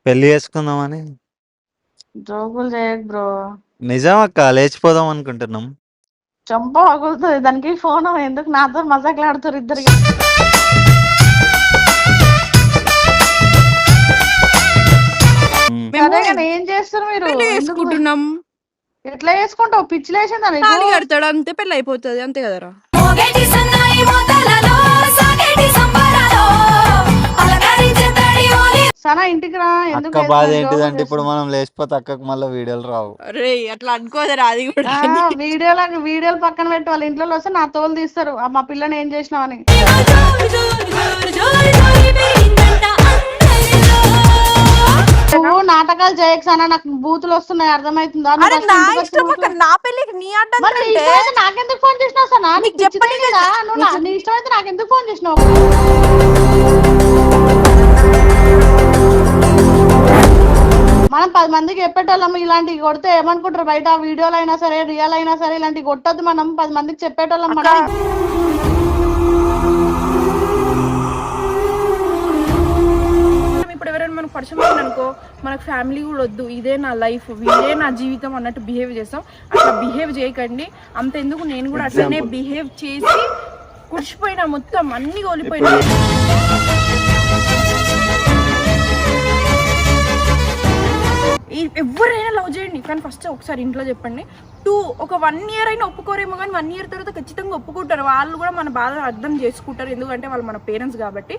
పెళ్లి చేసుకుందామని. జోకులు చేయకు బ్రో. నిజం అక్క, లేచిపోదాం అనుకుంటున్నాం. చంప పగులుతుంది దానికి. ఫోన్ ఎందుకు నాతో మజాకులాడుతారు ఇద్దరు. సరే కానీ ఏం చేస్తారు మీరు? చేసుకుంటున్నాం. ఎట్లా చేసుకుంటావు? పిచ్చిలేసిందా నీకు? తాళి కడతాడు అంతే, పెళ్లి అయిపోతుంది అంతే కదరా. సనా ఇంటికి రా. ఎందుకు అక్క బాధ ఏంటిదంటే ఇప్పుడు మనం లేచిపోతే అక్కకు మళ్ళీ వీడియోలు రావు. అరే అట్లా అనుకోదరా, అది కూడా వీడియోలు పక్కన పెట్టి వాళ్ళ ఇంట్లో వస్తే నా తోలు తీస్తారు మా పిల్లని ఏం చేసినావని. నువ్వు నాటకాలు చేయకసానా, నాకు బూతులు వస్తున్నాయి అర్థమవుతుందా? నా పెళ్లికి నీ అడ్డం నాకెందుకు ఫోన్ చేసినావు సనా? నీకు చెప్పండి కదా, నువ్వు నీ ఇష్టం అయితే నాకెందుకు ఫోన్ చేసినావు? మనం 10 మందికి చెప్పేటోళ్ళం ఇలాంటివి కొడితే ఏమనుకుంటారు బయట. వీడియోలు అయినా సరే రియల్ అయినా సరే ఇలాంటివి కొట్టద్దు. మనం 10 మందికి చెప్పేటోళ్ళం. మనం ఇప్పుడు ఎవరైనా మనకు పరిచయం అయింది అనుకో, మనకు ఫ్యామిలీ కూడా వద్దు, ఇదే నా లైఫ్, ఇదే నా జీవితం అన్నట్టు బిహేవ్ చేస్తాం. అట్లా బిహేవ్ చేయకండి. అంతెందుకు నేను కూడా అట్లనే బిహేవ్ చేసి కుడిచిపోయినా, మొత్తం అన్ని కోల్పోయినా. ఎవరైనా లవ్ చేయండి, కానీ ఫస్ట్ ఒకసారి ఇంట్లో చెప్పండి. ఒక 1 year అయినా ఒప్పుకోరేమో, కానీ 1 year తర్వాత ఖచ్చితంగా ఒప్పుకుంటారు. వాళ్ళు కూడా మన బాధ అర్థం చేసుకుంటారు, ఎందుకంటే వాళ్ళు మన పేరెంట్స్ కాబట్టి.